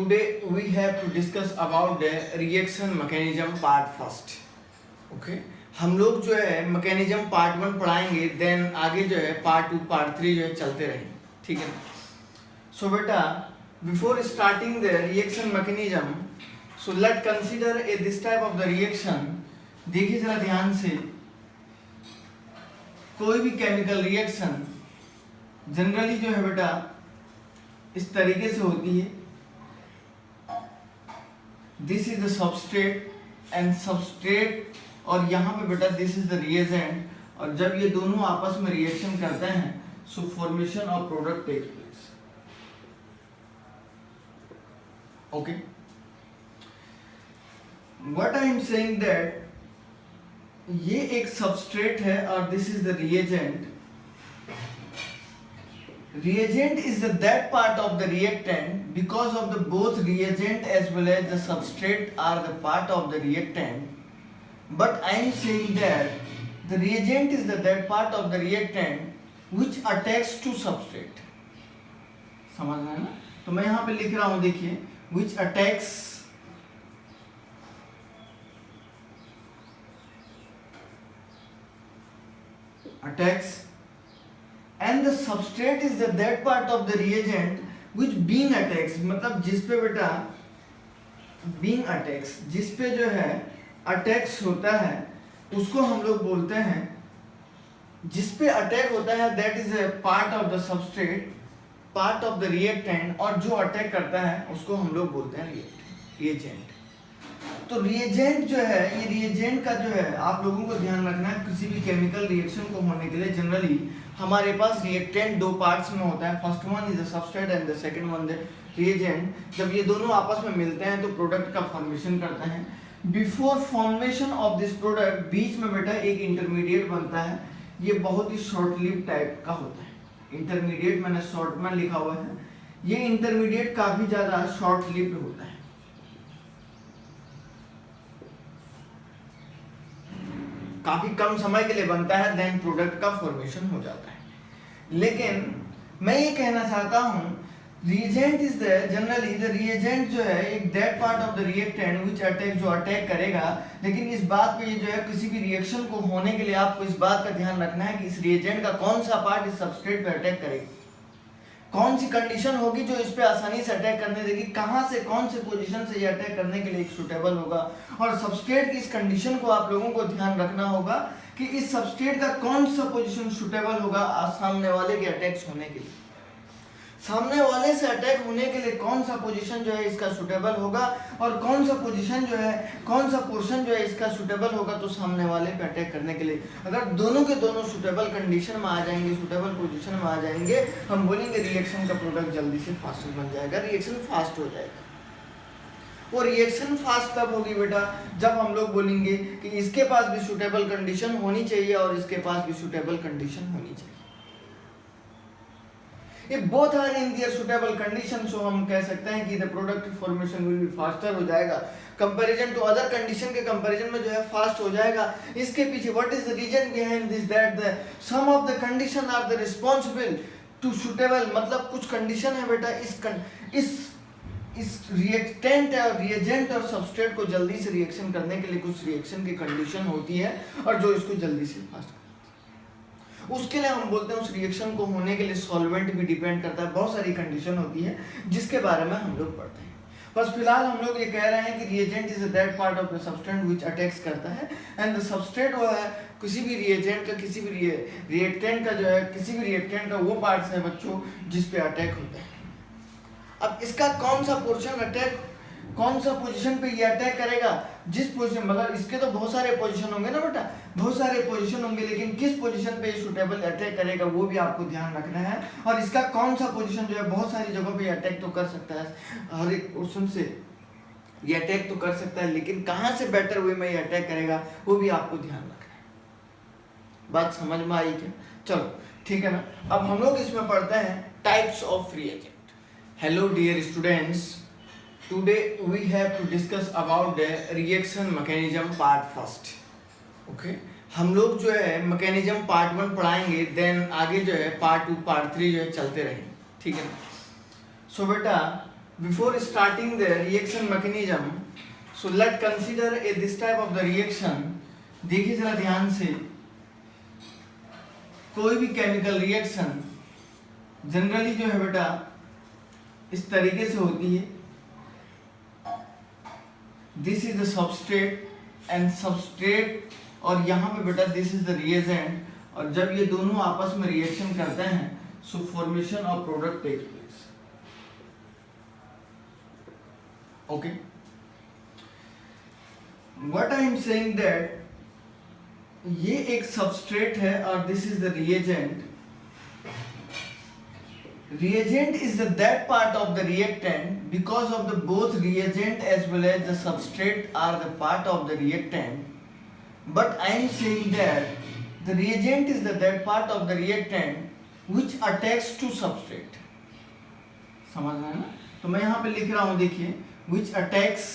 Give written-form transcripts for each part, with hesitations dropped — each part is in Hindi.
Today we have to discuss about the reaction mechanism part first. Okay? हम लोग जो है मैकेनिज्म पार्ट 1 पढ़ाएंगे, देन आगे जो है पार्ट 2 पार्ट 3 जो है चलते रहेंगे. ठीक है. सो बेटा, before starting the reaction mechanism, so let consider this type of the reaction. देखिए जरा ध्यान से, कोई भी केमिकल रिएक्शन जनरली जो है बेटा इस तरीके से होती है. This is the substrate and substrate, और यहाँ पे बेटा दिस इज द रिएजेंट. और जब ये दोनों आपस में रिएक्शन करते हैं, so formation of product takes place. Okay, what I am saying that ये एक सबस्ट्रेट है और this is the reagent. Reagent is that part of the reactant, because of the both reagent as well as the substrate are the part of the reactant. But I am saying that the reagent is that part of the reactant which attacks to substrate. समझ रहे हैं ना? तो मैं यहाँ पे लिख रहा हूँ, देखिए, which attacks and the substrate is that part of the reagent which being attacks. मतलब जिस पे बेटा being attacks, जिस पे जो है attacks होता है उसको हम लोग बोलते हैं, जिस पे अटैक होता है that is a part of the substrate, part of the reactant, और जो अटैक करता है उसको हम लोग बोलते हैं reagent. तो रिएजेंट जो है, ये रिएजेंट का जो है आप लोगों को ध्यान रखना है. किसी भी केमिकल रिएक्शन को होने के लिए जनरली हमारे पास रिएक्टेंट दो पार्ट्स में होता है. First one is the substrate and the second one the reagent. जब ये दोनों आपस में मिलते हैं तो प्रोडक्ट का फॉर्मेशन करते हैं. Before formation of this product, बीच में बेटा एक इंटरमीडिएट बनता है. ये बहुत ही शॉर्ट लिव टाइप का होता है. इंटरमीडिएट मैंने शॉर्ट में लिखा हुआ है. ये इंटरमीडिएट काफी ज्यादा शॉर्ट लिव्ड होता है. काफी कम समय के लिए बनता है, देन प्रोडक्ट का फॉर्मेशन हो जाता है. लेकिन मैं ये कहना चाहता हूँ, reagent is the generally the reagent जो है एक that part of the reactant which attack, जो अटैक करेगा. लेकिन इस बात पे ये जो है किसी भी रिएक्शन को होने के लिए आपको इस बात का ध्यान रखना है कि इस रिएजेंट का कौन सा पार्ट इस सबस्ट्रेट पे अटैक करेगा, कौन सी कंडीशन होगी जो इस पे आसानी से अटैक करने देगी, कहां से कौन से पोजीशन से ये अटैक करने के लिए सूटेबल होगा. और सबस्ट्रेट की इस कंडीशन को आप लोगों को ध्यान रखना होगा कि इस सबस्ट्रेट का कौन सा पोजीशन सूटेबल होगा सामने वाले के अटैक्स होने के लिए. सामने वाले से अटैक होने के लिए कौन सा पोजीशन जो है इसका सूटेबल होगा, और कौन सा पोजीशन जो है, कौन सा पोर्शन जो है इसका सूटेबल होगा तो सामने वाले पे अटैक करने के लिए. अगर दोनों के दोनों सूटेबल कंडीशन में आ जाएंगे, सूटेबल पोजीशन में आ जाएंगे, हम बोलेंगे रिएक्शन का प्रोडक्ट जल्दी से फास्ट बन जाएगा, रिएक्शन फास्ट हो जाएगा. वो रिएक्शन फास्ट तब होगी बेटा जब हम लोग बोलेंगे कि इसके पास भी सूटेबल कंडीशन होनी चाहिए और इसके पास भी सूटेबल कंडीशन होनी चाहिए. If both are in their suitable condition, so हम कह सकते हैं कि the product formation will be faster हो जाएगा. Comparison to other condition के comparison में जो है fast हो जाएगा. इसके पीछे what is the reason behind this, that the some of the condition are the responsible to suitable. मतलब कुछ condition है बेटा इस रिएक्टेंट और रिएजेंट और सबस्ट्रेट को जल्दी से रिएक्शन करने के लिए कुछ रिएक्शन की कंडीशन होती है और जो इसको जल्दी से फास्ट, उसके लिए हम बोलते हैं उस रिएक्शन को होने के लिए सॉल्वेंट भी डिपेंड करता है. बहुत सारी कंडीशन होती है जिसके बारे में हम लोग पढ़ते हैं. बस फिलहाल हम लोग ये कह रहे हैं कि reagent is that part of the substance which attacks करता है, एंड द सबस्ट्रेट वो है किसी भी रिएजेंट का, किसी भी रिएक्टेंट का जो है, किसी भी रिएक्टेंट का वो पार्ट्स है बच्चों जिस पे अटैक होता है. अब इसका कौन सा पोर्शन अटैक, कौन सा पोजीशन पे ये अटैक करेगा, जिस पोजीशन, मतलब इसके तो बहुत सारे पोजीशन होंगे ना बेटा, बहुत सारे पोजीशन होंगे, लेकिन किस पोजीशन पे ये सूटेबल अटैक करेगा वो भी आपको ध्यान रखना है. और इसका कौन सा पोजीशन जो है बहुत सारी जगहों पे अटैक तो कर सकता है, हर एक पोर्शन से ये अटैक तो कर सकता है, लेकिन कहाँ से बेटर वे में ये अटैक करेगा वो भी आपको ध्यान रखना है. बात समझ में आई क्या? चलो ठीक है ना. अब हम लोग इसमें पढ़ते हैं types of reagent. Hello dear students, today we have to discuss about the reaction mechanism part first. Okay? हम लोग जो है मैकेनिज्म पार्ट 1 पढ़ाएंगे, देन आगे जो है पार्ट 2 पार्ट 3 जो है चलते रहेंगे. ठीक है. सो बेटा, before starting the reaction mechanism, so let consider this type of the reaction. देखिए जरा ध्यान से, कोई भी केमिकल रिएक्शन जनरली जो है बेटा इस तरीके से होती है. This is the substrate and substrate, और यहाँ पे बेटा दिस इज द रिएजेंट, और जब ये दोनों आपस में रिएक्शन करते हैं so formation of product takes place. Okay, what I am saying that ये एक सबस्ट्रेट है और this is the reagent. Reagent is that part of the reactant because of the both reagent as well as the substrate are the part of the reactant. But I am saying that the reagent is that part of the reactant which attacks to substrate. समझ रहे हैं ना? तो मैं यहाँ पे लिख रहा हूँ, देखिए, which attacks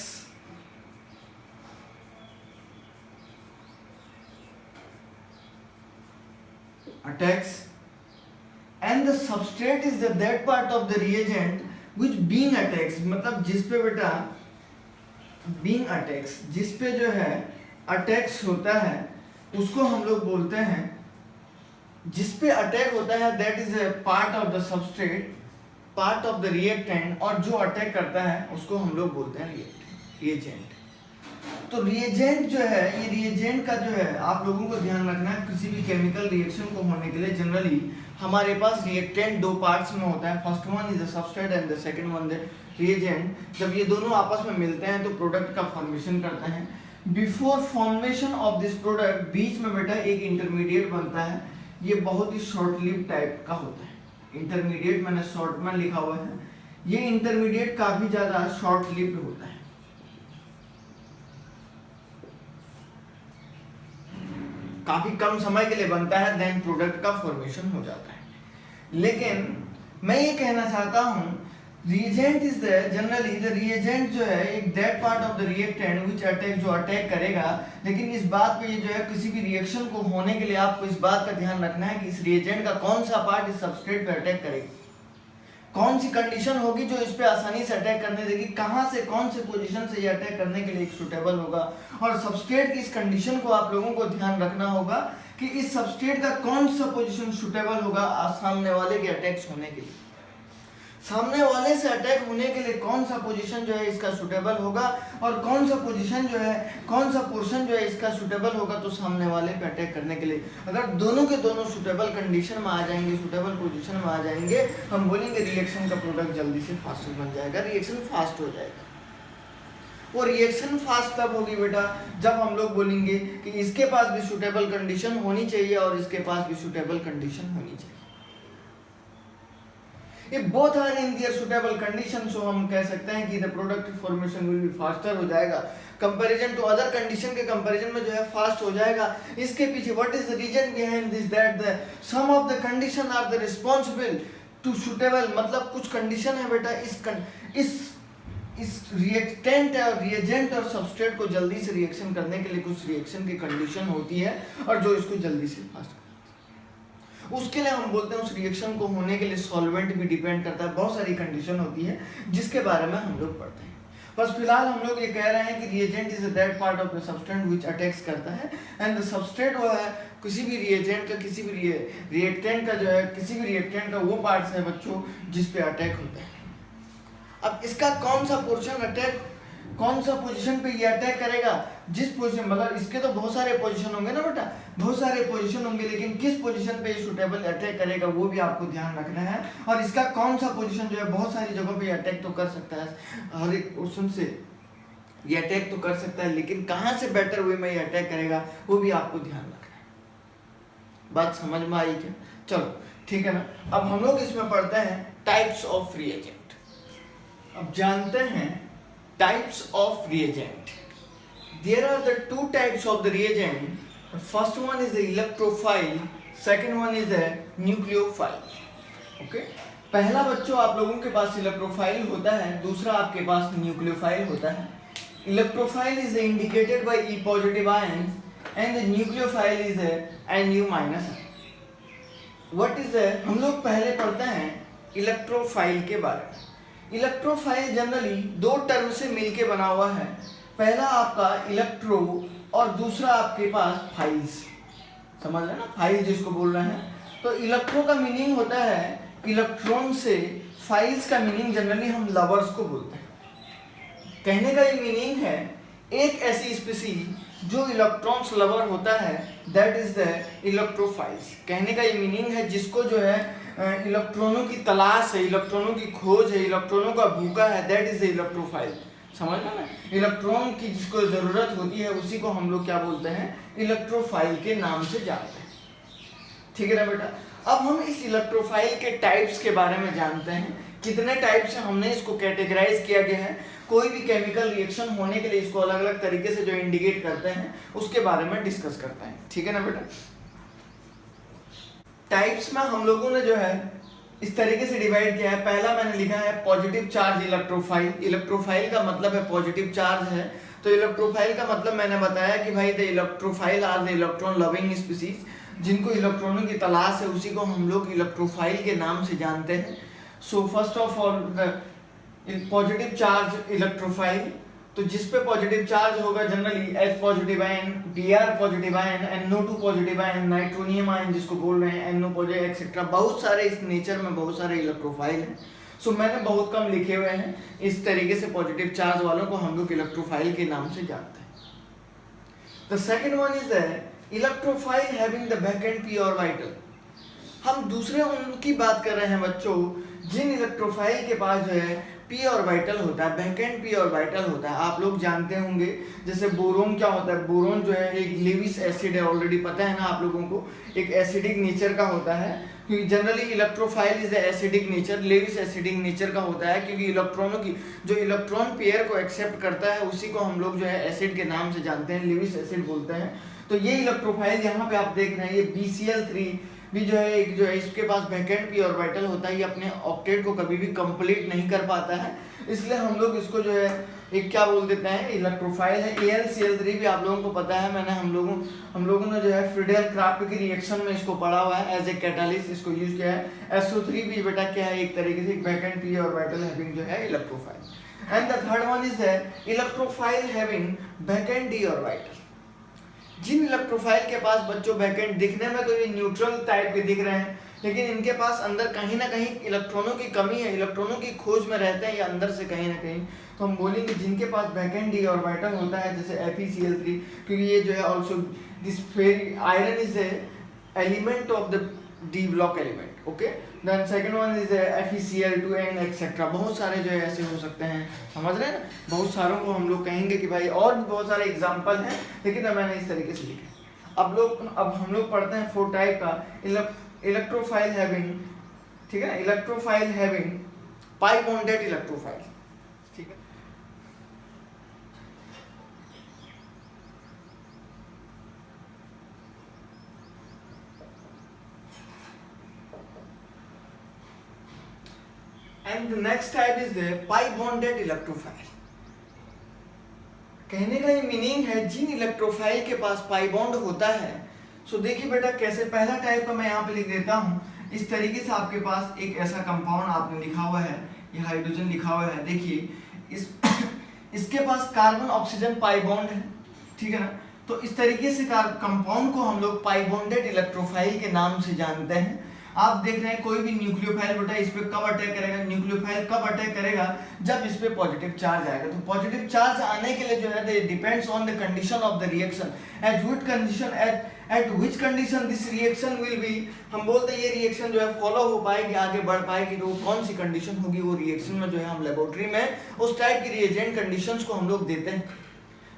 and the substrate is that part of the reagent which being attacks, मतलब जिस पे बेटा being attacks, जिस पे जो है attacks होता है उसको हम लोग बोलते हैं, जिस पे अटैक होता है that is a part of the substrate, part of the reactant, और जो अटैक करता है उसको हम लोग बोलते हैं reagent. तो रिएजेंट जो है, ये रिएजेंट का जो है आप लोगों को ध्यान रखना है, किसी भी केमिकल रिएक्शन को होने के लिए जनरली हमारे पास रिएक्टेंट दो पार्ट्स में होता है. First one is the substrate and the second one the reagent. जब ये दोनों आपस में मिलते हैं तो प्रोडक्ट का फॉर्मेशन करते हैं. Before formation of this product बीच में बेटा एक इंटरमीडिएट बनता है. ये बहुत ही शॉर्ट लिव टाइप का होता है. इंटरमीडिएट मैंने शॉर्ट में लिखा हुआ है. ये इंटरमीडिएट काफी ज्यादा शॉर्ट लिव्ड होता है, काफी कम समय के लिए बनता है, देन प्रोडक्ट का फॉर्मेशन हो जाता है. लेकिन मैं ये कहना चाहता हूँ reagent is the generally the reagent जो है एक that part of the reactant which attack, जो अटैक करेगा. लेकिन इस बात पे ये जो है किसी भी रिएक्शन को होने के लिए आपको इस बात का ध्यान रखना है कि इस रिएजेंट का कौन सा पार्ट इस सबस्ट्रेट पे अटैक करेगा, कौन सी कंडीशन होगी जो इस पे आसानी से अटैक करने देगी, कहां से कौन से पोजीशन से ये अटैक करने के लिए सुटेबल होगा. और सबस्ट्रेट की इस कंडीशन को आप लोगों को ध्यान रखना होगा कि इस सबस्ट्रेट का कौन सा पोजीशन सुटेबल होगा सामने वाले के अटैक्स होने के लिए. सामने वाले से अटैक होने के लिए कौन सा पोजीशन जो है इसका सुटेबल होगा, और कौन सा पोजीशन जो है, कौन सा पोर्शन जो है इसका सुटेबल होगा तो सामने वाले पे अटैक करने के लिए. अगर दोनों के दोनों सुटेबल कंडीशन में आ जाएंगे, सुटेबल पोजीशन में आ जाएंगे, हम बोलेंगे रिएक्शन का प्रोडक्ट जल्दी से फास्ट बन जाएगा, रिएक्शन फास्ट हो जाएगा. वो रिएक्शन फास्ट तब होगी बेटा जब हम लोग बोलेंगे कि इसके पास भी सुटेबल कंडीशन होनी चाहिए और इसके पास भी सुटेबल कंडीशन होनी चाहिए. If both are in their suitable condition, so हम कह सकते हैं कि the product formation will be faster हो जाएगा. Comparison to other condition के comparison में जो है fast हो जाएगा. इसके पीछे what is the reason behind this, that the some of the condition are the responsible to suitable, मतलब कुछ condition है बेटा इस रिएक्टेंट और रिएजेंट और सबस्ट्रेट को जल्दी से रिएक्शन करने के लिए कुछ रिएक्शन की कंडीशन होती है और जो इसको जल्दी से फास्ट. उसके लिए हम बोलते हैं उस रिएक्शन को होने के लिए सॉल्वेंट भी डिपेंड करता है. बहुत सारी कंडीशन होती है जिसके बारे में हम लोग पढ़ते हैं. बस फिलहाल हम लोग ये कह रहे हैं कि reagent is that part of the substance which attacks करता है एंड द सबस्ट्रेट वो है किसी भी रिएजेंट का, किसी भी रिएक्टेंट का जो है, किसी भी रिएक्टेंट का वो पार्ट्स है बच्चों जिस पे अटैक होता है. अब इसका कौन सा पोर्शन अटैक, कौन सा पोजीशन पे ये अटैक करेगा, जिस पोजीशन, मतलब इसके तो बहुत सारे पोजीशन होंगे ना बेटा, बहुत सारे पोजीशन होंगे, लेकिन किस पोजीशन पे ये सुटेबल अटैक करेगा वो भी आपको ध्यान रखना है. और इसका कौन सा पोजीशन जो है बहुत सारी जगहों पे अटैक तो कर सकता है, हर एक पोर्शन से ये अटैक तो कर सकता है, लेकिन कहाँ से बेटर वे में ये अटैक करेगा वो भी आपको ध्यान रखना है. बात समझ में आई क्या? चलो ठीक है ना. अब हम लोग इसमें पढ़ते हैं टाइप्स ऑफ रिएजेंट. अब जानते हैं types of reagent. There are the two types of the reagent. The first one is the electrophile, second one is the nucleophile. Okay? पहला बच्चों आप लोगों के पास इलेक्ट्रोफाइल होता है, दूसरा आपके पास न्यूक्लियोफाइल होता है. Electrophile is indicated by E positive ions and the nucleophile is Nu minus. What is the, हम लोग पहले पढ़ते हैं इलेक्ट्रोफाइल के बारे में. इलेक्ट्रोफाइल जनरली दो टर्म से मिलके बना हुआ है, पहला आपका इलेक्ट्रो और दूसरा आपके पास फाइल्स, समझ रहे ना, फाइल जिसको बोल रहे हैं। तो इलेक्ट्रो का मीनिंग होता है इलेक्ट्रॉन से, फाइल्स का मीनिंग जनरली हम लवर्स को बोलते हैं। कहने का ये मीनिंग है एक ऐसी स्पीसीज जो इलेक्ट्रॉन्स लवर होता है, दैट इज द इलेक्ट्रोफाइल्स। कहने का ये मीनिंग है जिसको जो है इलेक्ट्रॉनों की तलाश है, इलेक्ट्रॉनों की खोज है, इलेक्ट्रॉनों का भूखा है, दैट इज द इलेक्ट्रोफाइल। समझना ना, इलेक्ट्रॉन की जिसको जरूरत होती है उसी को हम लोग क्या बोलते हैं, इलेक्ट्रोफाइल के नाम से जानते हैं। ठीक है ना बेटा। अब हम इस इलेक्ट्रोफाइल के टाइप्स के बारे में जानते हैं, कितने टाइप्स से हमने इसको कैटेगराइज किया गया है, कोई भी केमिकल रिएक्शन होने के लिए इसको अलग अलग तरीके से जो इंडिकेट करते हैं उसके बारे में डिस्कस करते हैं। ठीक है ना बेटा। टाइप्स में हम लोगों ने जो है इस तरीके से डिवाइड किया है। पहला मैंने लिखा है पॉजिटिव चार्ज इलेक्ट्रोफाइल। इलेक्ट्रोफाइल का मतलब है पॉजिटिव चार्ज है, तो इलेक्ट्रोफाइल का मतलब मैंने बताया कि भाई the electrophile are the electron loving species, जिनको इलेक्ट्रॉनों की तलाश है उसी को हम लोग इलेक्ट्रोफाइल के नाम से जानते हैं। So first of all positive charge electrophile, तो जिस पे पॉजिटिव चार्ज होगा generally H positive ion, Br positive ion, NO2 positive ion, nitronium ion जिसको बोल रहे हैं, NO पॉजिटिव एक्सेट्रा, बहुत सारे इस नेचर में बहुत सारे इलेक्ट्रोफाइल हैं। सो मैंने बहुत कम लिखे हुए हैं, इस तरीके से पॉजिटिव चार्ज वालों को हम लोग इलेक्ट्रोफाइल के नाम से जानते हैं। The second one is the electrophile having the vacant p orbital. हम दूसरे उनकी बात कर रहे हैं बच्चों जिन इलेक्ट्रोफाइल के पास जो है p ऑर्बिटल होता है, वैकेंट p ऑर्बिटल होता है। आप लोग जानते होंगे जैसे बोरोन क्या होता है, बोरोन जो है एक लेविस एसिड है, ऑलरेडी पता है ना आप लोगों को, एक एसिडिक नेचर का होता है, क्योंकि generally electrophile is the acidic nature, Lewis acidic nature का होता है, क्योंकि इलेक्ट्रॉनों की जो इलेक्ट्रॉन पेयर को एक्सेप्ट करता है उसी को हम लोग जो है एसिड के नाम से जानते हैं, लेविस एसिड बोलते हैं। तो ये इलेक्ट्रोफाइल यहाँ पे आप देख रहे हैं, ये BCl3 भी जो है एक जो है इसके पास वैकेंट p ऑर्बिटल होता है, ये अपने ऑक्टेट को कभी भी कंप्लीट नहीं कर पाता है, इसलिए हम लोग इसको जो है एक क्या बोल देते हैं, इलेक्ट्रोफाइल है। AlCl3 भी आप लोगों को पता है, मैंने हम लोगों ने जो है फ्रीडेल क्राफ्ट की रिएक्शन में इसको पढ़ा हुआ है, एज ए कैटालिस्ट इसको यूज किया है। SO3 भी बेटा क्या है, एक तरीके से वैकेंट p ऑर्बिटल हैविंग जो है electrophile. And the third one is the electrophile having vacant d orbital. जिन इलेक्ट्रोफाइल के पास बच्चों वैकेंट, दिखने में तो ये न्यूट्रल टाइप के दिख रहे हैं, लेकिन इनके पास अंदर कहीं ना कहीं इलेक्ट्रॉनों की कमी है, इलेक्ट्रॉनों की खोज में रहते हैं या अंदर से कहीं ना कहीं, तो हम बोलेंगे जिनके पास वैकेंट d ऑर्बिटल होता है जैसे FeCl3, क्योंकि ये जो है also this iron is the element of the d block element. Okay, then second one is FeCl2 and etcetera, बहुत सारे जो है ऐसे हो सकते हैं, समझ रहे हैं ना, बहुत सारों को हम लोग कहेंगे कि भाई और भी बहुत सारे एग्जांपल हैं, लेकिन मैंने इस तरीके से लिखे। अब हम लोग पढ़ते हैं 4 टाइप का इलेक्ट्रोफाइल हैविंग, ठीक है, इलेक्ट्रोफाइल हैविंग पाई बॉन्डेड इलेक्ट्रोफाइल। ठीक है, and the next type is the pi bonded electrophile। कहने का ये मीनिंग है जिन इलेक्ट्रोफाइल के पास पाई बॉन्ड होता है। सो देखिए बेटा कैसे, पहला टाइप का मैं यहाँ पे लिख देता हूँ, इस तरीके से आपके पास एक ऐसा कंपाउंड आपने लिखा हुआ है, ये हाइड्रोजन लिखा हुआ है, देखिए इसके पास कार्बन ऑक्सीजन पाई बॉन्ड है, ठीक है ना। तो इस तरीके से कंपाउंड को हम लोग पाई बॉन्डेड इलेक्ट्रोफाइल के नाम से जानते हैं। आप देख रहे हैं कोई भी न्यूक्लियोफाइल बेटा इस पे कब अटैक करेगा, न्यूक्लियोफाइल कब अटैक करेगा, जब इस पे पॉजिटिव चार्ज आएगा। तो पॉजिटिव चार्ज आने के लिए जो है depends on the condition of the reaction, at which condition at which condition this reaction will be. हम बोलते हैं ये रिएक्शन जो है फॉलो हो पाएगी, आगे बढ़ पाएगी, तो कौन सी कंडीशन होगी, वो रिएक्शन में जो है हम लेबोरेटरी में उस टाइप की रिएजेंट कंडीशंस को हम लोग देते हैं,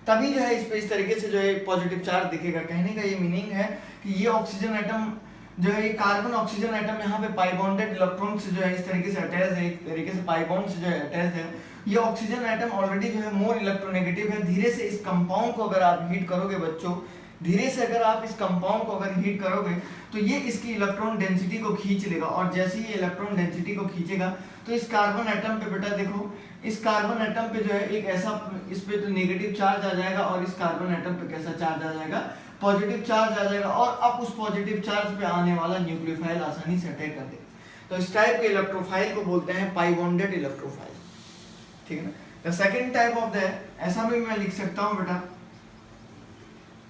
तभी जो है इस पे इस तरीके से जो है पॉजिटिव चार्ज दिखेगा। कहने का ये मीनिंग है कि ये ऑक्सीजन एटम जो है, ये कार्बन ऑक्सीजन एटम यहाँ पे पाई बॉन्डेड इलेक्ट्रॉन से जो है इस तरीके से अटैच है, एक तरीके से पाई बॉन्ड से जो है अटैच है। ये ऑक्सीजन एटम ऑलरेडी जो है मोर इलेक्ट्रोनेगेटिव है। धीरे से इस कंपाउंड को अगर आप हीट करोगे बच्चों, धीरे से अगर आप इस कंपाउंड को अगर हीट करोगे तो ये इसकी इलेक्ट्रॉन डेंसिटी को खींच लेगा, और जैसे ही ये इलेक्ट्रॉन डेंसिटी को खींचेगा तो इस कार्बन एटम पे बेटा देखो, इस कार्बन एटम पे जो है एक ऐसा, इस पे तो नेगेटिव चार्ज आ जाएगा और इस कार्बन एटम पे कैसा चार्ज आ जाएगा, पॉजिटिव चार्ज आ जाएगा, और अब उस पॉजिटिव चार्ज पे आने वाला न्यूक्लियोफाइल आसानी से अटैक कर देगा। तो इस टाइप के इलेक्ट्रोफाइल को बोलते हैं पाई बॉन्डेड इलेक्ट्रोफाइल। ठीक है ना। The second type of the, ऐसा भी मैं लिख सकता हूँ बेटा,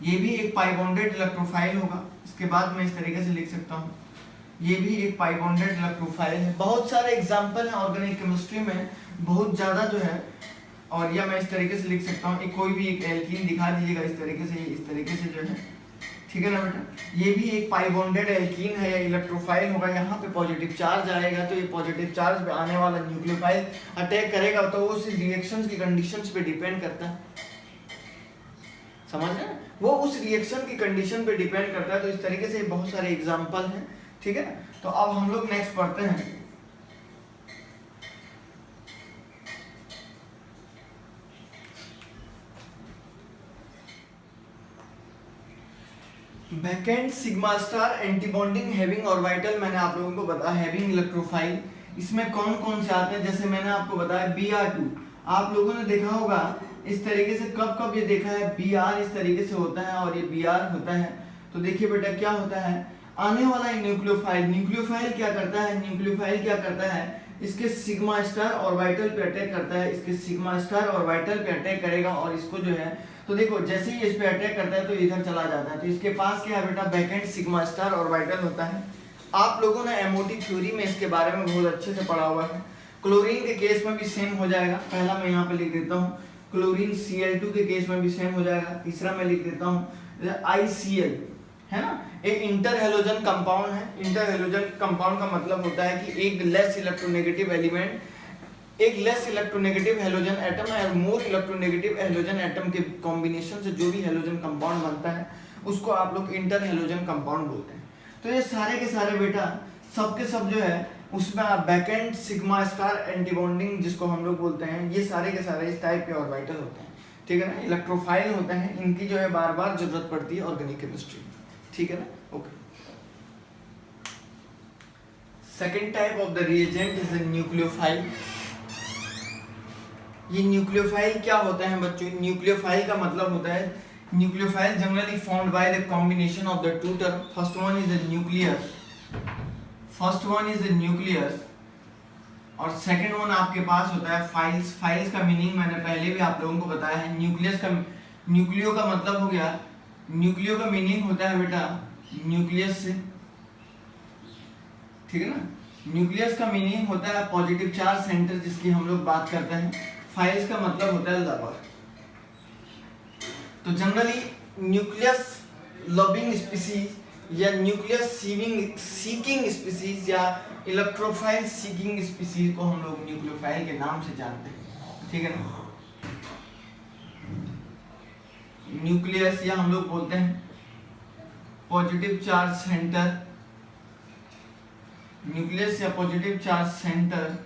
ये भी एक पाई बॉन्डेड इलेक्ट्रोफाइल होगा। इसके बाद मैं इस तरीके से लिख सकता हूँ, ये भी एक पाई बॉन्डेड इलेक्ट्रोफाइल है। बहुत सारे एग्जांपल हैं ऑर्गेनिक केमिस्ट्री में, बहुत ज़्यादा जो है। और या मैं इस तरीके से लिख सकता हूँ, कोई भी एक एल्कीन दिखा दीजिएगा इस तरीके से जो है, ठीक है ना बेटा। ये भी एक पाई बॉन्डेड एल्कीन है या इलेक्ट्रोफाइल होगा। यहाँ पे पॉजिटिव चार्ज आएगा तो ये पॉजिटिव चार्ज पे आने वाला न्यूक्लियोफाइल अटैक करेगा, तो उस रिएक्शंस की कंडीशंस पे डिपेंड करता है, समझ रहे हैं, वो उस रिएक्शन की कंडीशन पे डिपेंड करता है। तो इस तरीके से बहुत सारे एग्जांपल हैं, ठीक है ना। तो अब हम लोग नेक्स्ट पढ़ते हैं, vacant sigma star antibonding having orbital, मैंने आप लोगों को बताया हैविंग इलेक्ट्रोफाइल। इसमें कौन कौन से आते हैं, जैसे मैंने आपको बताया Br2, आप लोगों ने देखा होगा इस तरीके से, कब कब ये देखा है, Br इस तरीके से होता है और ये Br होता है। तो देखिए बेटा क्या होता है, आने वाला न्यूक्लियोफाइल क्या करता है, इसके सिग्मा स्टार ऑर्बिटल पे अटैक करता है, इसके सिग्मा स्टार ऑर्बिटल पे अटैक करेगा और इसको जो है, तो देखो जैसे ही इस पे अटैक करता है तो इधर चला जाता है। तो इसके पास क्या है बेटा, वैकेंट सिग्मा स्टार ऑर्बिटल होता है। आप लोगों ने एमओटी थ्योरी में इसके बारे में बहुत अच्छे से पढ़ा हुआ है। क्लोरीन के केस में भी सेम हो जाएगा, पहला मैं यहाँ पे लिख देता हूँ, क्लोरीन Cl2 के केस में भी सेम हो जाएगा। तीसरा मैं लिख देता हूँ ICl, है ना, एक इंटर हेलोजन कंपाउंड है। इंटर हेलोजन कंपाउंड का मतलब होता है कि एक लेस इलेक्ट्रोनेगेटिव एलिमेंट, एक लेस इलेक्ट्रोनेगेटिव हेलोजन एटम और मोर इलेक्ट्रोनेगेटिव हेलोजन एटम के कॉम्बिनेशन से जो भी हेलोजन कंपाउंड बनता है उसको आप लोग इंटर हेलोजन कंपाउंड बोलते हैं। तो ये सारे के सारे बेटा सब के सब जो है उसमें वैकेंट सिग्मा स्टार एंटीबॉन्डिंग जिसको हम लोग बोलते हैं, ये सारे के सारे इस टाइप के ऑर्बिटल होते हैं, ठीक है ना, इलेक्ट्रोफाइल होते हैं। इनकी जो है बार बार जरूरत पड़ती है ऑर्गेनिक केमिस्ट्री में, ठीक है ना। Okay, second type of the reagent is the nucleophile. ये न्यूक्लियोफाइल क्या होता है बच्चों, न्यूक्लियोफाइल का मतलब होता है, nucleophile generally formed by the combination of the two term, first one is the nucleus और सेकंड वन आपके पास होता है फाइल्स। फाइल्स का मीनिंग मैंने पहले भी आप लोगों को बताया है। न्यूक्लियो का मतलब हो गया, न्यूक्लियो का मीनिंग होता है बेटा न्यूक्लियस से, ठीक है ना। न्यूक्लियस का मीनिंग होता है पॉजिटिव चार्ज सेंटर जिसकी हम लोग बात करते हैं। फाइल्स का मतलब होता है लवर। तो जनरली न्यूक्लियस लविंग स्पीसीज या न्यूक्लियस सीकिंग स्पीसीज या इलेक्ट्रोफाइल सीकिंग स्पीसीज को हम लोग न्यूक्लियोफाइल के नाम से जानते हैं, ठीक है ना। न्यूक्लियस या हम लोग बोलते हैं पॉजिटिव चार्ज सेंटर, न्यूक्लियस या पॉजिटिव चार्ज सेंटर,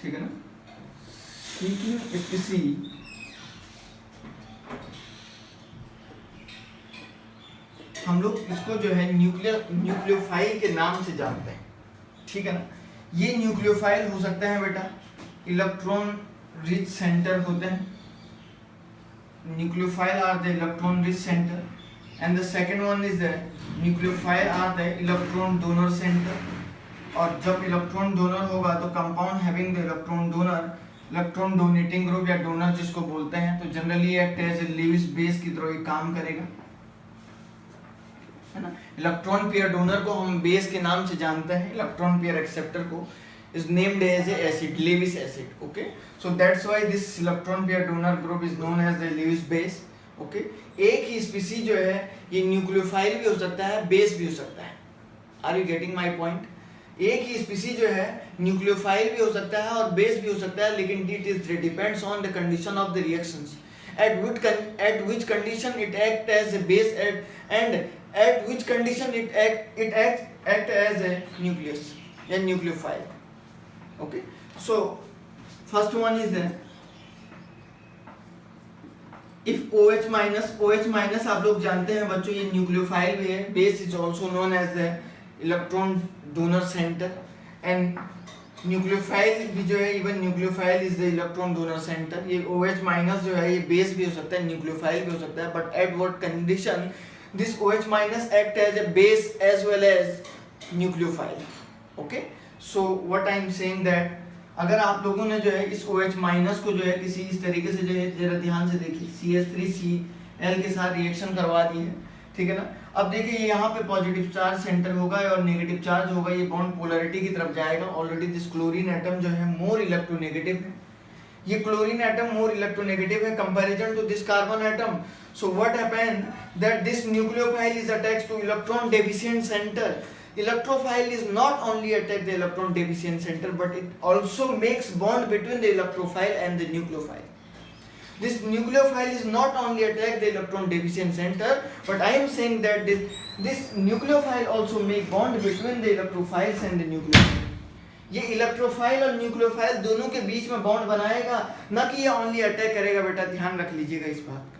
ठीक है ना। सीकिंग स्पीसीज हम लोग इसको जो है न्यूक्लियोफाइल के नाम से जानते हैं, ठीक है ना। ये न्यूक्लियोफाइल हो सकते हैं बेटा इलेक्ट्रॉन रिच सेंटर होते हैं, nucleophile are the electron rich centre and the second one is the nucleophile are the electron donor centre. और जब इलेक्ट्रॉन डोनर होगा तो compound having the electron donor, electron donating group या डोनर जिसको बोलते हैं, तो generally act as a Lewis base की तरह काम करेगा, है ना। इलेक्ट्रॉन पेयर डोनर को हम बेस के नाम से जानते हैं, इलेक्ट्रॉन पेयर एक्सेप्टर को is named as a acid, Lewis acid, okay, so that's why this electron pair donor group is known as the Lewis base, okay। एक ही स्पीसी जो है ये न्यूक्लियोफाइल भी हो सकता है, बेस भी हो सकता है, are you getting my point. एक ही स्पीसी जो है न्यूक्लियोफाइल भी हो सकता है और बेस भी हो सकता है, लेकिन it depends on the condition of the reactions, at which condition it act as a base and at which condition it act as a nucleus या nucleophile, okay। So first one is if OH minus आप लोग जानते हैं बच्चों ये न्यूक्लियोफाइल भी है, base is also known as the electron donor centre and nucleophile भी जो है, even nucleophile is the electron donor centre. ये OH माइनस जो है ये बेस भी हो सकता है, न्यूक्लियोफाइल भी हो सकता है, but at what condition this OH minus act as a base as well as nucleophile, okay. So what I am saying that अगर आप लोगों ने जो है इस OH माइनस को जो है किसी इस तरीके से जो है जरा ध्यान से देखिए CH3Cl के साथ रिएक्शन करवा दी है, ठीक है ना। अब देखिए यहाँ पे पॉजिटिव चार्ज सेंटर होगा और नेगेटिव चार्ज होगा, ये बॉन्ड पोलैरिटी की तरफ जाएगा। ऑलरेडी दिस क्लोरीन एटम जो है मोर इलेक्ट्रोनेगेटिव है, ये क्लोरीन एटम मोर इलेक्ट्रोनेगेटिव है comparison to this carbon atom. So what happened that this nucleophile is attached to electron deficient centre. Electrophile is not only attack the electron deficient center, but it also makes bond between the electrophile and the nucleophile. This nucleophile is not only attack the electron deficient center, but I am saying that this nucleophile also make bond between the electrophiles and the nucleophile. ये इलेक्ट्रोफाइल और न्यूक्लियोफाइल दोनों के बीच में बॉन्ड बनाएगा, ना कि ये ओनली अटैक करेगा। बेटा ध्यान रख लीजिएगा इस बात का,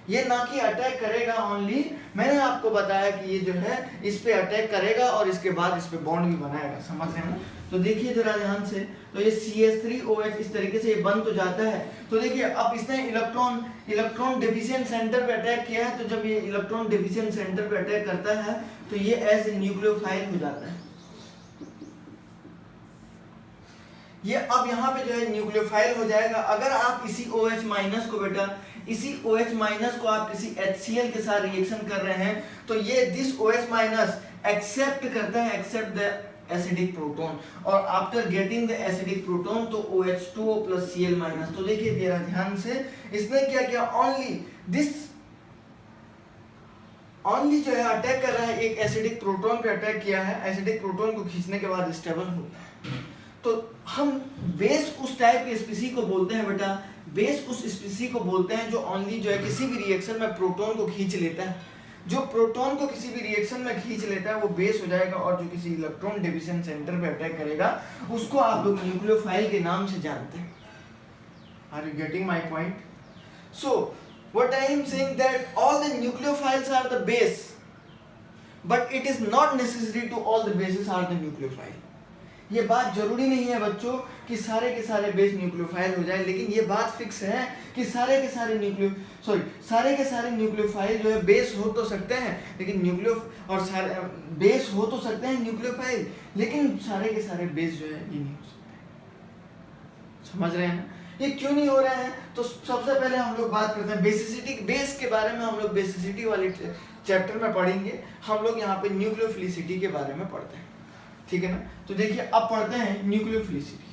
ये ना कि अटैक करेगा ओनली, मैंने आपको बताया कि ये जो है इस पे अटैक करेगा और इसके बाद इस पे बॉन्ड भी बनाएगा, समझ रहे हैं ना। तो देखिए जरा ध्यान से, तो ये CH3OH इस तरीके से ये बन तो जाता है। तो देखिए अब इसने इलेक्ट्रॉन डेफिशिएंट सेंटर पे अटैक किया है, तो जब ये इलेक्ट्रॉन डेफिशिएंट सेंटर पे अटैक करता है तो ये एज ए न्यूक्लियोफाइल हो जाता है। ये अब यहाँ पे जो है न्यूक्लियोफाइल हो जाएगा। अगर आप इसी OH माइनस को बेटा इसी OH माइनस को आप किसी HCl के साथ रिएक्शन कर रहे हैं, तो ये दिस OH माइनस एक्सेप्ट करता है, एक्सेप्ट द एसिडिक प्रोटॉन, और after getting the acidic proton तो OH2O प्लस Cl माइनस। तो देखिए जरा ध्यान से, इसने क्या किया, ओनली जो है अटैक कर रहा है, एक एसिडिक प्रोटॉन पे अटैक किया है, एसिडिक प्रोटॉन को खींचने के बाद स्टेबल हो गया। तो हम बेस उस टाइप के स्पीसी को बोलते हैं बेटा, बेस उस स्पीसी को बोलते हैं जो ओनली जो है किसी भी रिएक्शन में प्रोटॉन को खींच लेता है। जो प्रोटॉन को किसी भी रिएक्शन में खींच लेता है वो बेस हो जाएगा, और जो किसी इलेक्ट्रॉन डेफिशिएंट सेंटर पे अटैक करेगा उसको आप लोग न्यूक्लियोफाइल के नाम से जानते हैं। Are you getting my point? So what I am saying that all the nucleophiles are the base, but it is not necessary to all the bases are the nucleophile. ये बात जरूरी नहीं है बच्चों कि सारे के सारे बेस न्यूक्लियोफाइल हो जाए, लेकिन ये बात फिक्स है कि सारे के सारे न्यूक्लियोफाइल जो है बेस हो तो सकते हैं, लेकिन सारे बेस हो तो सकते हैं न्यूक्लियोफाइल, लेकिन सारे के सारे बेस जो है ये नहीं हो सकते। समझ रहे हैं ना? ये क्यों नहीं हो रहे हैं? तो सबसे पहले हम लोग बात करते हैं बेसिसिटी, बेस के बारे में। हम लोग बेसिसिटी वाले चैप्टर में पढ़ेंगे, हम लोग यहाँ पे न्यूक्लियोफिलिसिटी के बारे में पढ़ते हैं, ठीक है ना। तो देखिए अब पढ़ते हैं न्यूक्लियोफिलिसिटी।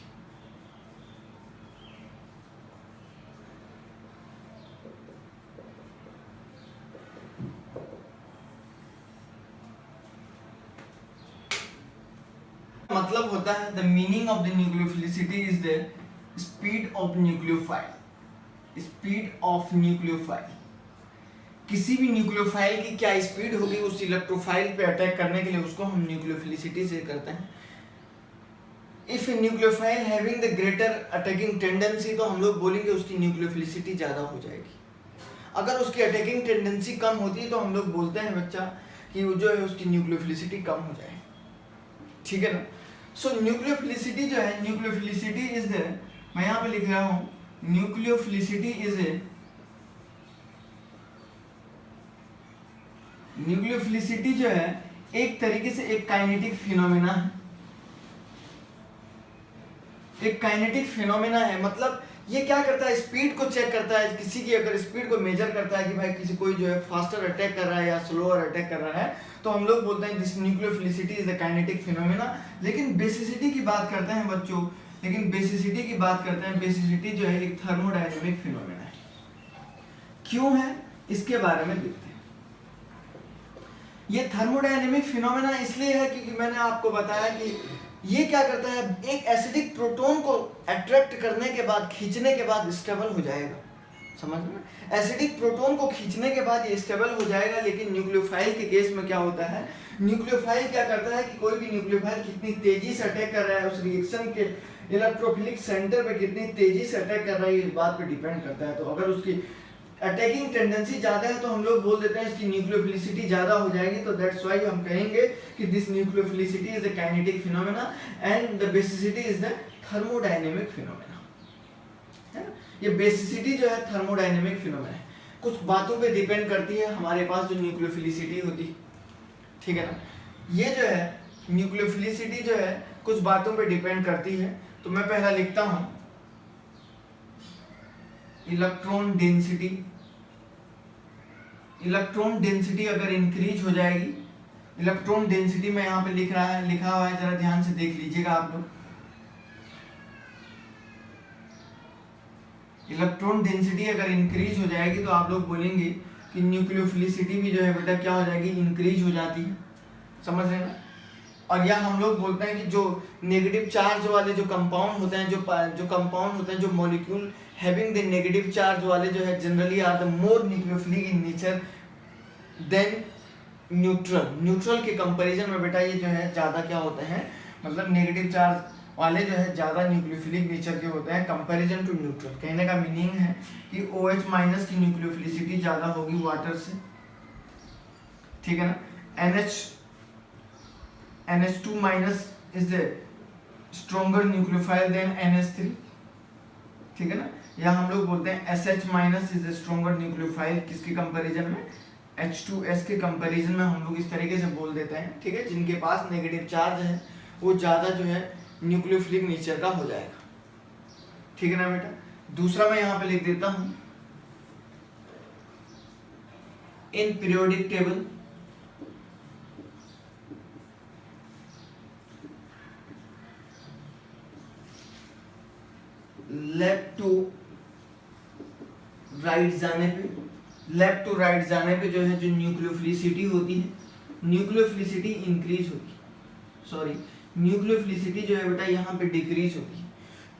मतलब होता है the meaning of the nucleophilicity is the speed of nucleophile. Speed of nucleophile, किसी भी न्यूक्लियोफाइल की क्या स्पीड होगी उस इलेक्ट्रोफाइल पे अटैक करने के लिए, उसको हम न्यूक्लियोफिलिसिटी से करते हैं। If nucleophile having the greater attacking tendency, तो हम लोग बोलेंगे उसकी न्यूक्लियोफिलिसिटी ज्यादा हो जाएगी। अगर उसकी अटैकिंग टेंडेंसी कम होती है तो हम लोग बोलते हैं बच्चा कि वो जो है उसकी न्यूक्लियोफिलिसिटी कम हो जाए, ठीक है ना। सो न्यूक्लियोफिलिसिटी जो है, न्यूक्लियोफिलिसिटी इज द, मैं यहाँ पे लिख रहा हूँ, न्यूक्लियोफिलिसिटी इज ए, न्यूक्लियोफिलिसिटी जो है एक तरीके से एक काइनेटिक फिनोमेना है। एक काइनेटिक फिनोमेना है, मतलब ये क्या करता है, स्पीड को चेक करता है। किसी की अगर स्पीड को मेजर करता है कि भाई किसी कोई जो है फास्टर अटैक कर रहा है या स्लोअर अटैक कर रहा है, तो हम लोग बोलते हैं this nucleophilicity is the kinetic phenomena. लेकिन बेसिसिटी की बात करते हैं बच्चों, बेसिसिटी जो है एक थर्मोडायनेमिक फिनोमेना है। क्यों है इसके बारे में देखते हैं। ये थर्मोडायनेमिक फिनोमेना इसलिए है क्योंकि मैंने आपको बताया कि ये क्या करता है, एक एसिडिक प्रोटॉन को अट्रैक्ट करने के बाद, खींचने के बाद स्टेबल हो जाएगा। समझ में? एसिडिक प्रोटॉन को खींचने के बाद ये स्टेबल हो जाएगा। लेकिन न्यूक्लियोफाइल के केस में क्या होता है, न्यूक्लियोफाइल क्या करता है कि कोई भी न्यूक्लियोफाइल कितनी तेजी से अटैक कर रहा है, उस रिएक्शन के इलेक्ट्रोफिलिक सेंटर पे कितनी तेजी से अटैक कर रहा है, इस बात पे डिपेंड करता है। तो अगर उसकी अटैकिंग टेंडेंसी ज्यादा है तो हम लोग बोल देते हैं इसकी न्यूक्लियोफिलिसिटी ज्यादा हो जाएगी। तो दैट्स व्हाई हम कहेंगे कि this nucleophilicity is the kinetic phenomena and the basicity is the thermodynamic phenomena. है ना? ये बेसिसिटी जो है थर्मोडायनेमिक फिनोमेना है, कुछ बातों पे डिपेंड करती है हमारे पास जो न्यूक्लियोफिलिसिटी होती, ठीक है ना। ये जो है न्यूक्लियोफिलिसिटी जो है कुछ बातों पे डिपेंड करती है। तो मैं पहला लिखता हूं इलेक्ट्रॉन डेंसिटी। इलेक्ट्रॉन डेंसिटी अगर इंक्रीज हो जाएगी, इलेक्ट्रॉन डेंसिटी में यहाँ पे लिखा हुआ है, जरा ध्यान से देख लीजिएगा आप लोग। इलेक्ट्रॉन डेंसिटी अगर इंक्रीज हो जाएगी तो आप लोग बोलेंगे कि न्यूक्लियोफिलिसिटी भी जो है बेटा क्या हो जाएगी, इंक्रीज हो जाती है। समझ रहे हैं ना। और यह हम लोग बोलते हैं कि जो नेगेटिव चार्ज वाले जो कंपाउंड होते हैं, जो कंपाउंड होते हैं, जो molecule having the negative charge वाले जो है generally are the more nucleophilic in nature than neutral. Neutral के कंपैरिजन में बेटा ये जो है ज़्यादा क्या होते हैं, मतलब नेगेटिव चार्ज वाले जो है ज़्यादा न्यूक्लियोफिलिक नेचर के होते हैं कंपैरिजन टू न्यूट्रल। कहने का मीनिंग है कि OH माइनस की न्यूक्लियोफिलिसिटी ज़्यादा होगी वाटर से, ठीक है ना। NH2 minus is the stronger nucleophile than NH3, ठीक है ना। या हम लोग बोलते हैं SH minus is the stronger nucleophile किसके कंपैरिजन में, H2S के कंपैरिजन में हम लोग इस तरीके से बोल देते हैं, ठीक है। जिनके पास नेगेटिव चार्ज है वो ज़्यादा जो है न्यूक्लियोफिलिक नेचर का हो जाएगा, ठीक है ना बेटा। दूसरा मैं यहाँ पे लिख देता हूँ in periodic table left to right जाने पे जो है जो न्यूक्लियोफिलिसिटी होती है, न्यूक्लियोफिलिसिटी इंक्रीज होगी, सॉरी न्यूक्लियोफिलिसिटी जो है बेटा यहाँ पे डिक्रीज होती है।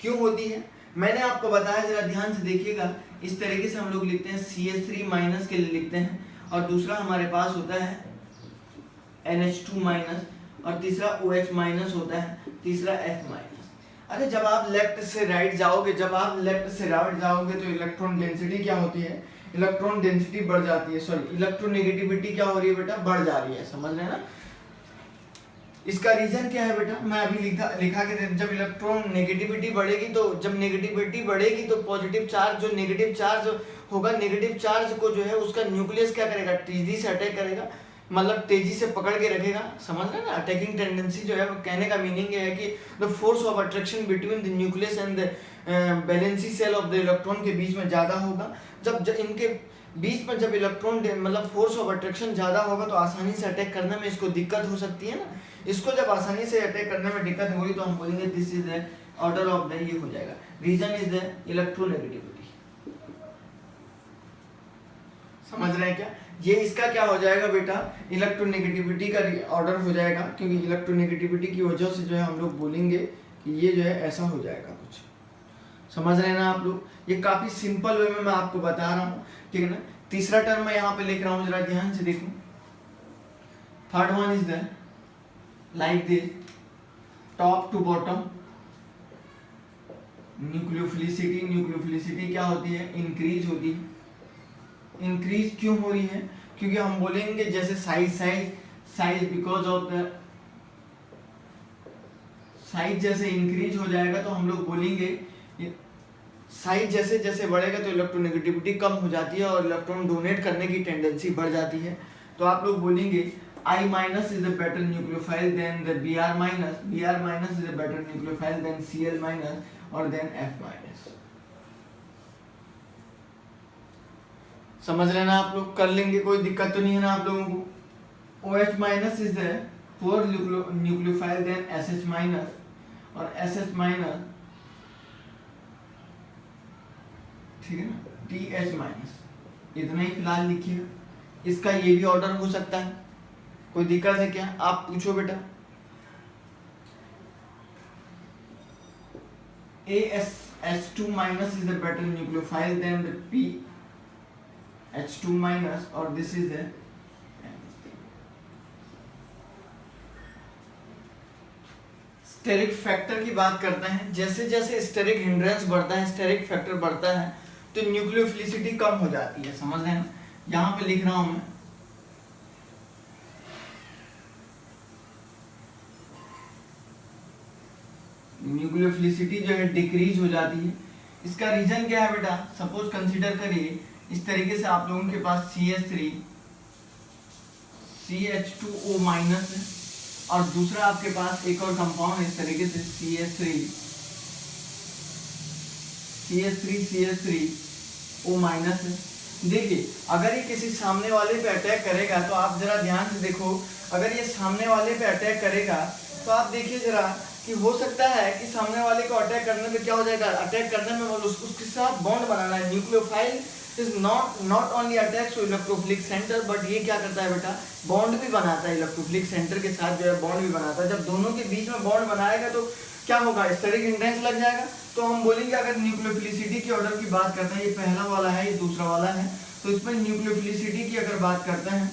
क्यों होती है मैंने आपको बताया, जरा ध्यान से देखिएगा। इस तरीके से हम लोग लिखते हैं CH3 माइनस के लिए लिखते हैं, और दूसरा हमारे पास होता है NH2 माइनस, और तीसरा OH माइनस होता है, तीसरा F माइनस। अरे जब आप लेफ्ट से राइट जाओगे तो इलेक्ट्रॉन डेंसिटी क्या होती है, इलेक्ट्रॉन डेंसिटी बढ़ जाती है, सॉरी इलेक्ट्रोनेगेटिविटी क्या हो रही है बेटा, बढ़ जा रही है। समझ रहे हैं ना। इसका रीजन क्या है बेटा, मैं अभी लिखा के, जब इलेक्ट्रॉन नेगेटिविटी बढ़ेगी तो जब नेगेटिविटी बढ़ेगी तो पॉजिटिव चार्ज, जो नेगेटिव चार्ज होगा, नेगेटिव चार्ज को जो है उसका न्यूक्लियस क्या करेगा, तेजी से अटैक करेगा, मतलब तेजी से पकड़ के रखेगा। समझ रहे हैं ना। अटैकिंग टेंडेंसी जो है, कहने का मीनिंग ये है कि the force of attraction between the nucleus and the valency shell of the electron के बीच में ज़्यादा होगा। जब इनके बीच में जब इलेक्ट्रॉन मतलब फोर्स ऑफ अट्रैक्शन ज़्यादा होगा तो आसानी से अटैक करने में इसको दिक्कत हो सकती है ना। इसको जब आसानी से अटैक करने में दिक्कत होगी तो हम बोलेंगे this is the order of the, ये हो जाएगा। Reason is the electronegativity. समझ रहे हैं क्या। ये इसका क्या हो जाएगा बेटा, इलेक्ट्रोनेगेटिविटी का ऑर्डर हो जाएगा, क्योंकि इलेक्ट्रोनेगेटिविटी की वजह से जो है हम लोग बोलेंगे कि ये जो है ऐसा हो जाएगा कुछ। समझ रहे हैं ना आप लोग। ये काफी सिंपल वे में मैं आपको बता रहा हूँ, ठीक है ना। तीसरा टर्म मैं यहाँ पे लिख रहा हूँ, जरा ध्यान से देखो। Third one is the like this, top to bottom nucleophilicity क्या होती है, इंक्रीज होती है। इंक्रीज क्यों हो रही है, क्योंकि हम बोलेंगे जैसे size because of the size जैसे इंक्रीज हो जाएगा तो हम लोग बोलेंगे साइज जैसे जैसे बढ़ेगा तो इलेक्ट्रोनेगेटिविटी कम हो जाती है और इलेक्ट्रॉन डोनेट करने की टेंडेंसी बढ़ जाती है। तो आप लोग बोलेंगे I minus is a better nucleophile than the Br minus is a better nucleophile than Cl minus or than F minus। समझ रहे ना आप लोग, कर लेंगे, कोई दिक्कत तो नहीं है ना आप लोगों को। OH minus is the poor nucleophile than SH minus और SH minus, ठीक है ना, TH minus। इतना ही फिलहाल लिखिएगा। इसका ये भी ऑर्डर हो सकता है, कोई दिक्कत है क्या, आप पूछो बेटा। ASH2 minus is a better nucleophile than the PH2 minus और this is the steric factor की बात करते हैं। जैसे जैसे स्टेरिक हिंड्रेंस बढ़ता है, स्टेरिक फैक्टर बढ़ता है तो न्यूक्लियोफिलिसिटी कम हो जाती है। समझ रहे हैं। यहाँ पे लिख रहा हूं मैं, न्यूक्लियोफिलिसिटी जो है डिक्रीज हो जाती है। इसका रीजन क्या है बेटा, सपोज कंसीडर करिए इस तरीके से आप लोगों के पास CH3 CH2O माइनस है, और दूसरा आपके पास एक और कंपाउंड इस तरीके से CH3O माइनस है। देखिए अगर ये किसी सामने वाले पे अटैक करेगा तो आप जरा ध्यान से देखो, अगर ये सामने वाले पे अटैक करेगा तो आप देखिए जरा कि हो सकता है कि सामने वाले को अटैक करने में क्या हो जाएगा, अटैक करने में उसके साथ बॉन्ड बनाना है। Nucleophile is not only attacks to electrophilic centre, but ये क्या करता है बेटा, बॉन्ड भी बनाता है, इलेक्ट्रोफिलिक सेंटर के साथ जो है बॉन्ड भी बनाता है। जब दोनों के बीच में बॉन्ड बनाएगा तो क्या होगा, स्टेरिक हिंड्रेंस लग जाएगा। तो हम बोलेंगे अगर न्यूक्लियोफिलिसिटी के ऑर्डर की बात करते हैं, ये पहला वाला है, ये दूसरा वाला है, तो इसमें न्यूक्लियोफिलिसिटी की अगर बात करते हैं,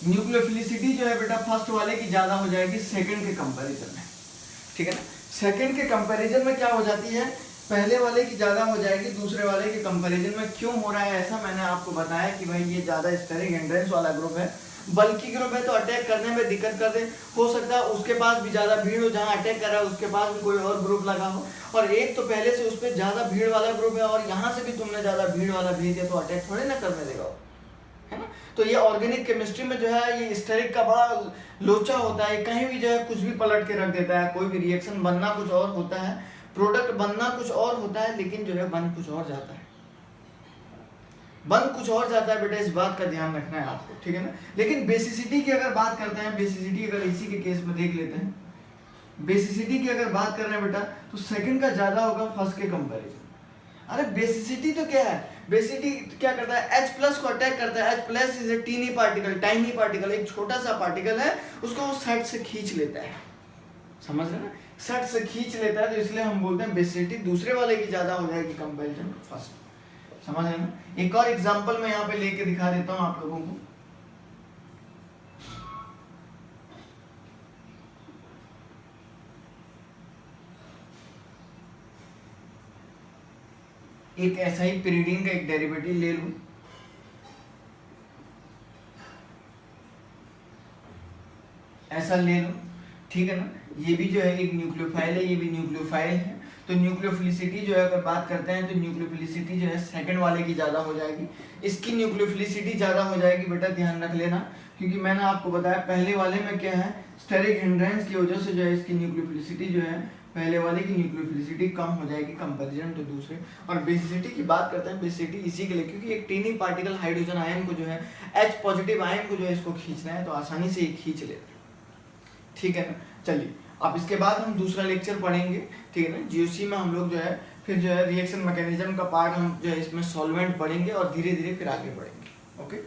न्यूक्लियोफिलिसिटी जो है बेटा फर्स्ट वाले की ज्यादा हो जाएगी सेकंड के कंपैरिजन में, ठीक है ना। सेकंड के कंपैरिजन में क्या हो जाती है, पहले वाले की ज्यादा हो जाएगी दूसरे वाले के कंपैरिजन में। क्यों हो रहा है ऐसा, मैंने आपको बताया कि भाई ये ज्यादा स्टेरिक हिंड्रेंस वाला ग्रुप है, बल्कि ग्रुप है तो अटैक करने में दिक्कत कर दे। हो सकता है उसके पास भी ज्यादा भीड़ हो, जहां अटैक कर रहा है उसके पास भी कोई और ग्रुप लगा हो, और एक तो पहले से उस पर ज्यादा भीड़ वाला ग्रुप है और यहाँ से भी तुमने ज्यादा भीड़ वाला भेज दिया, तो अटैक थोड़े ना करने देगा, है ना। तो ये ऑर्गेनिक केमिस्ट्री में जो है ये स्टेरिक का बड़ा लोचा होता है, कहीं भी जो है कुछ भी पलट के रख देता है। कोई भी रिएक्शन बनना कुछ और होता है, प्रोडक्ट बनना कुछ और होता है, लेकिन जो है बन कुछ और जाता है, बन कुछ और जाता है बेटा, इस बात का ध्यान रखना है आपको, ठीक है ना। लेकिन बेसिसिटी की अगर बात करते हैं, बेसिसिटी अगर इसी के केस में देख लेते हैं, बेसिसिटी की अगर बात कर रहे हैं बेटा, तो सेकंड का ज्यादा होगा फर्स्ट के कंपैरिजन। अरे बेसिसिटी तो क्या है, बेसिसिटी क्या करता है, H+ को अटैक करता है। H+ is a tiny particle, tiny particle, एक छोटा सा पार्टिकल है, उसको वो सेट से खींच लेता है, समझ रहे ना, सेट से खींच लेता है, तो इसलिए हम बोलते हैं बेसिसिटी दूसरे वाले की ज्यादा हो जाएगी कंपैरिजन फर्स्ट, समझ रहे ना। एक और एग्जांपल मैं यहाँ पे लेके दिखा देता हूँ आप लोगों को। एक ऐसा ही pyridine का एक डेरिवेटिव ले लूं, ऐसा ले लूं, ठीक है ना। ये भी जो है एक न्यूक्लियोफाइल है, ये भी न्यूक्लियोफाइल है। तो न्यूक्लियोफिलिसिटी जो है अगर बात करते हैं, तो न्यूक्लियोफिलिसिटी जो है सेकंड वाले की ज्यादा हो जाएगी, इसकी न्यूक्लियोफिलिसिटी ज्यादा हो जाएगी बेटा, ध्यान रख लेना। क्योंकि मैंने आपको बताया पहले वाले में क्या है, स्टेरिक हिंड्रेंस की वजह से जो है इसकी न्यूक्लियोफिलिसिटी जो है पहले वाले की न्यूक्लियोफिलिसिटी कम हो जाएगी कंपैरिजन टू दूसरे। और बेसिसिटी की बात करते हैं, बेसिसिटी इसी के लिए क्योंकि एक टीनी पार्टिकल हाइड्रोजन आयन को जो है H+ आयन को जो है इसको खींचना है, तो आसानी से ये खींच लेते हैं, ठीक है ना। चलिए अब इसके बाद हम दूसरा लेक्चर पढ़ेंगे, ठीक है ना। जीओसी में हम लोग जो है फिर जो है रिएक्शन मैकेनिज्म का पार्ट हम जो है इसमें सॉल्वेंट पढ़ेंगे और धीरे धीरे फिर आगे बढ़ेंगे, ओके।